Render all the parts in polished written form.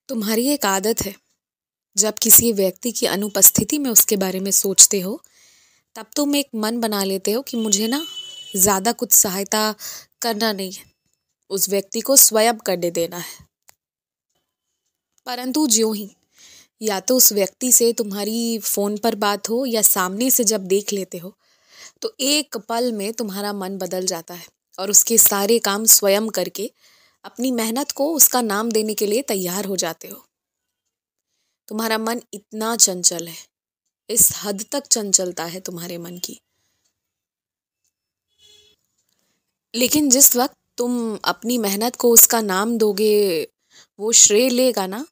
तुम्हारी एक आदत है, जब किसी व्यक्ति की अनुपस्थिति में उसके बारे में सोचते हो, तब तुम एक मन बना लेते हो कि मुझे ना ज़्यादा कुछ सहायता करना नहीं है, उस व्यक्ति को स्वयं करने देना है। परंतु ज्यों ही या तो उस व्यक्ति से तुम्हारी फ़ोन पर बात हो या सामने से जब देख लेते हो, तो एक पल में तुम्हारा मन बदल जाता है और उसके सारे काम स्वयं करके अपनी मेहनत को उसका नाम देने के लिए तैयार हो जाते हो। तुम्हारा मन इतना चंचल है, इस हद तक चंचलता है तुम्हारे मन की। लेकिन जिस वक्त तुम अपनी मेहनत को उसका नाम दोगे, वो श्रेय लेगा ना,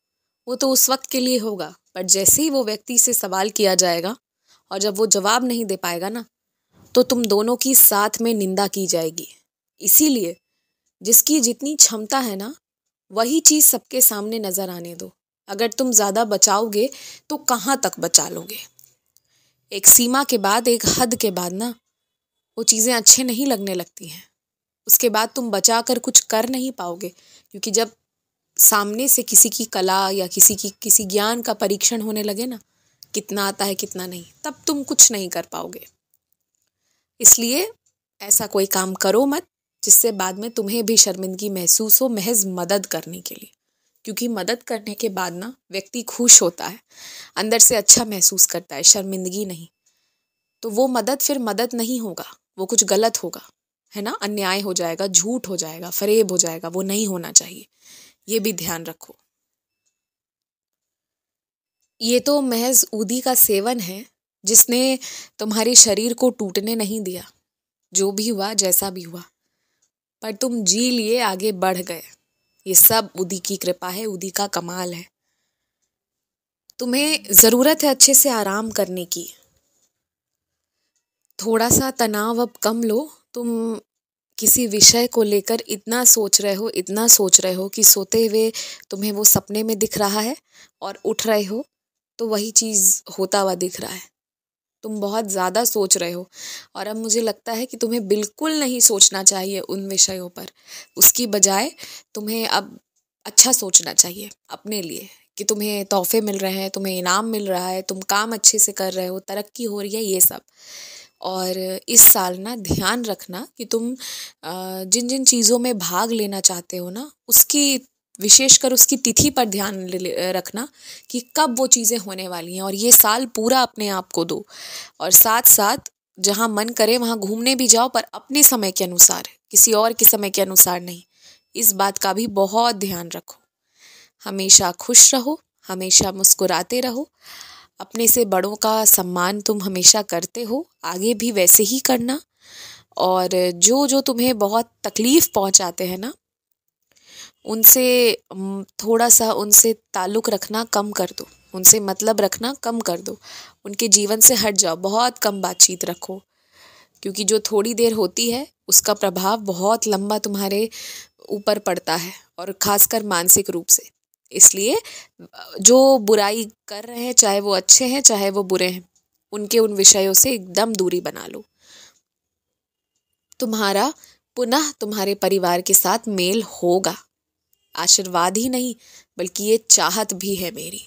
वो तो उस वक्त के लिए होगा। पर जैसे ही वो व्यक्ति से सवाल किया जाएगा और जब वो जवाब नहीं दे पाएगा ना, तो तुम दोनों की साथ में निंदा की जाएगी। इसीलिए जिसकी जितनी क्षमता है ना, वही चीज़ सबके सामने नजर आने दो। अगर तुम ज़्यादा बचाओगे तो कहाँ तक बचा लोगे? एक सीमा के बाद, एक हद के बाद ना, वो चीज़ें अच्छे नहीं लगने लगती हैं। उसके बाद तुम बचा कर कुछ कर नहीं पाओगे, क्योंकि जब सामने से किसी की कला या किसी ज्ञान का परीक्षण होने लगे ना, कितना आता है कितना नहीं, तब तुम कुछ नहीं कर पाओगे। इसलिए ऐसा कोई काम करो मत जिससे बाद में तुम्हें भी शर्मिंदगी महसूस हो, महज मदद करने के लिए। क्योंकि मदद करने के बाद ना व्यक्ति खुश होता है, अंदर से अच्छा महसूस करता है, शर्मिंदगी नहीं। तो वो मदद फिर मदद नहीं होगा, वो कुछ गलत होगा, है ना, अन्याय हो जाएगा, झूठ हो जाएगा, फरेब हो जाएगा, वो नहीं होना चाहिए। ये भी ध्यान रखो। ये तो महज ऊदी का सेवन है, जिसने तुम्हारे शरीर को टूटने नहीं दिया। जो भी हुआ, जैसा भी हुआ, पर तुम जी लिए, आगे बढ़ गए। ये सब उदी की कृपा है, उदी का कमाल है। तुम्हें ज़रूरत है अच्छे से आराम करने की। थोड़ा सा तनाव अब कम लो। तुम किसी विषय को लेकर इतना सोच रहे हो, इतना सोच रहे हो कि सोते हुए तुम्हें वो सपने में दिख रहा है और उठ रहे हो तो वही चीज़ होता हुआ दिख रहा है। तुम बहुत ज़्यादा सोच रहे हो और अब मुझे लगता है कि तुम्हें बिल्कुल नहीं सोचना चाहिए उन विषयों पर। उसकी बजाय तुम्हें अब अच्छा सोचना चाहिए अपने लिए, कि तुम्हें तोहफे मिल रहे हैं, तुम्हें इनाम मिल रहा है, तुम काम अच्छे से कर रहे हो, तरक्की हो रही है, ये सब। और इस साल ना ध्यान रखना कि तुम जिन जिन चीज़ों में भाग लेना चाहते हो ना, उसकी विशेषकर उसकी तिथि पर ध्यान रखना कि कब वो चीज़ें होने वाली हैं। और ये साल पूरा अपने आप को दो, और साथ साथ जहाँ मन करे वहाँ घूमने भी जाओ, पर अपने समय के अनुसार, किसी और के समय के अनुसार नहीं। इस बात का भी बहुत ध्यान रखो। हमेशा खुश रहो, हमेशा मुस्कुराते रहो। अपने से बड़ों का सम्मान तुम हमेशा करते हो, आगे भी वैसे ही करना। और जो जो तुम्हें बहुत तकलीफ़ पहुंचाते हैं ना, उनसे थोड़ा सा उनसे ताल्लुक़ रखना कम कर दो, उनसे मतलब रखना कम कर दो, उनके जीवन से हट जाओ, बहुत कम बातचीत रखो। क्योंकि जो थोड़ी देर होती है उसका प्रभाव बहुत लंबा तुम्हारे ऊपर पड़ता है, और ख़ासकर मानसिक रूप से। इसलिए जो बुराई कर रहे हैं, चाहे वो अच्छे हैं चाहे वो बुरे हैं, उनके उन विषयों से एकदम दूरी बना लो। तुम्हारा पुनः तुम्हारे परिवार के साथ मेल होगा। आशीर्वाद ही नहीं, बल्कि ये चाहत भी है मेरी।